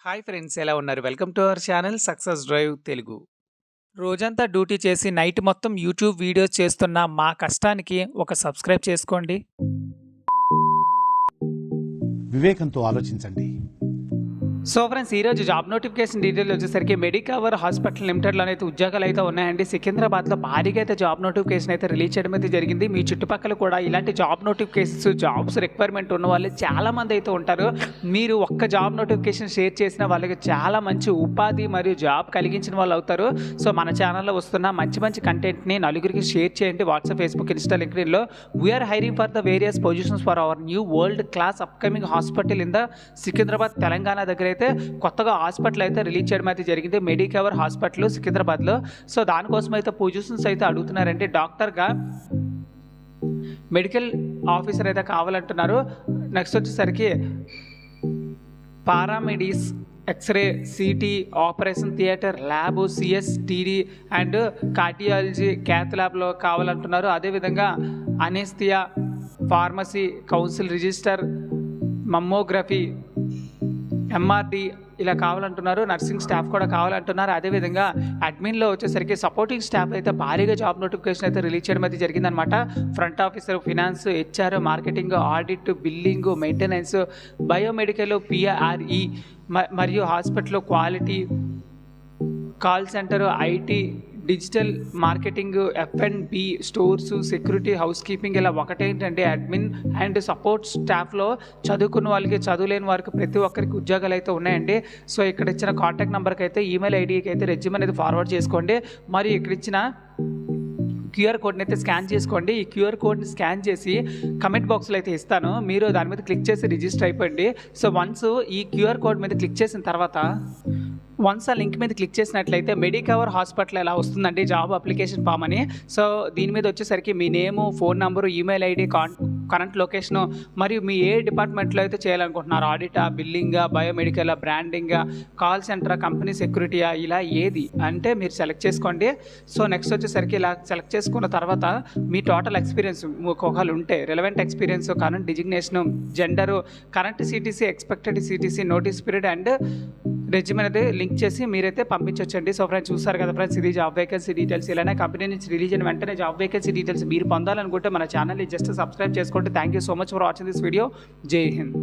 Hi friends, ఎలా ఉన్నారు? Welcome to our channel success drive Telugu. రోజంతా డ్యూటీ చేసి నైట్ మొత్తం యూట్యూబ్ వీడియోస్ చేస్తున్న మా కష్టానికి ఒక సబ్స్క్రైబ్ చేసుకోండి. వివేకంతో ఆలోచించండి. సో ఫ్రెండ్స్, ఈరోజు జాబ్ నోటిఫికేషన్ డీటెయిల్ వచ్చేసరికి మెడికవర్ హాస్పిటల్ లిమిటెడ్లో అయితే ఉద్యోగాలు అయితే ఉన్నాయండి. సికింద్రాబాద్లో భారీగా అయితే జాబ్ నోటిఫికేషన్ అయితే రిలీజ్ చేయడం అయితే జరిగింది. మీ చుట్టుపక్కల కూడా ఇలాంటి జాబ్ నోటిఫికేషన్స్, జాబ్స్ రిక్వైర్మెంట్ ఉన్న వాళ్ళు చాలామంది అయితే ఉంటారు. మీరు ఒక్క జాబ్ నోటిఫికేషన్ షేర్ చేసిన వాళ్ళకి చాలా మంచి ఉపాధి మరియు జాబ్ కలిగించిన వాళ్ళు అవుతారు. సో మన ఛానల్లో వస్తున్న మంచి మంచి కంటెంట్ని నలుగురికి షేర్ చేయండి. వాట్సాప్, ఫేస్బుక్, ఇన్స్టా, లింక్డ్ఇన్లో we are hiring for the various positions for our new world class upcoming hospital in the Secunderabad, Telangana దగ్గర అయితే కొత్తగా హాస్పిటల్ అయితే రిలీజ్ చేయడం అయితే జరిగింది. మెడికవర్ హాస్పిటల్ సికింద్రాబాద్లో. సో దానికోసం అయితే పొజిషన్స్ అయితే అడుగుతున్నారంటే డాక్టర్గా, మెడికల్ ఆఫీసర్ అయితే కావాలంటున్నారు. నెక్స్ట్ వచ్చేసరికి paramedics, X-ray, CT, operation theatre, lab, CSTD and cardiology, cath ల్యాబ్లో కావాలంటున్నారు. అదేవిధంగా anaesthesia, pharmacy, council register, mammography, MRD ఇలా కావాలంటున్నారు. నర్సింగ్ స్టాఫ్ కూడా కావాలంటున్నారు. అదేవిధంగా అడ్మిన్లో వచ్చేసరికి సపోర్టింగ్ స్టాఫ్ అయితే భారీగా జాబ్ నోటిఫికేషన్ అయితే రిలీజ్ చేయడం అయితే జరిగిందనమాట. Front officer, finance, HR, marketing, audit, billing, maintenance, biomedical, PRE మరియు hospital quality, call centre, IT, digital marketing, F&B, stores, security, housekeeping ఇలా ఒకటేంటంటే అడ్మిన్ అండ్ సపోర్ట్ స్టాఫ్లో చదువుకున్న వాళ్ళకి, చదువులేని వారికి ప్రతి ఒక్కరికి ఉద్యోగాలు అయితే ఉన్నాయండి. సో ఇక్కడ ఇచ్చిన కాంటాక్ట్ నెంబర్కి అయితే, ఈమెయిల్ ఐడికి అయితే రెజ్యూమ్ అనేది ఫార్వర్డ్ చేసుకోండి. మరియు ఇక్కడ ఇచ్చిన క్యూఆర్ కోడ్ని అయితే స్కాన్ చేసుకోండి. ఈ క్యూఆర్ కోడ్ని స్కాన్ చేసి కమెంట్ బాక్స్లో అయితే ఇస్తాను. మీరు దాని మీద క్లిక్ చేసి రిజిస్టర్ అయిపోండి. సో వన్స్ ఈ క్యూఆర్ కోడ్ మీద క్లిక్ చేసిన తర్వాత, వన్స్ ఆ లింక్ మీద క్లిక్ చేసినట్లయితే మెడికవర్ హాస్పిటల్ ఎలా వస్తుందండి జాబ్ అప్లికేషన్ ఫామ్ అని. సో దీని మీద వచ్చేసరికి మీ name, phone number, email ID, current location మరియు మీ ఏ డిపార్ట్మెంట్లో అయితే చేయాలనుకుంటున్నారు, ఆడిటా, బిల్లింగా, బయోమెడికల్, బ్రాండింగా, కాల్ సెంటరా, కంపెనీ సెక్యూరిటీయా, ఇలా ఏది అంటే మీరు సెలెక్ట్ చేసుకోండి. సో నెక్స్ట్ వచ్చేసరికి ఇలా సెలెక్ట్ చేసుకున్న తర్వాత మీ టోటల్ ఎక్స్పీరియన్స్ ఒకవేళ ఉంటే relevant experience, current designation, gender, current CTC, expected CTC, notice period and resume అనేది లింక్ చేసి మీరైతే పంపించవచ్చండి. సో ఫ్రెండ్స్, చూస్తారు కదా ఫ్రెండ్స్, ఇది జాబ్ వేకెన్సీ డీటెయిల్స్. ఇలానే కంపెనీ నుంచి రిలీజ్ అయిన వెంటనే జాబ్ వేకెన్సీ డీటెయిల్స్ మీరు పొందాలనుకుంటే మన ఛానల్ని జస్ట్ సబ్స్క్రైబ్ చేసుకోండి. Thank you so much for watching this video. జై హింద్.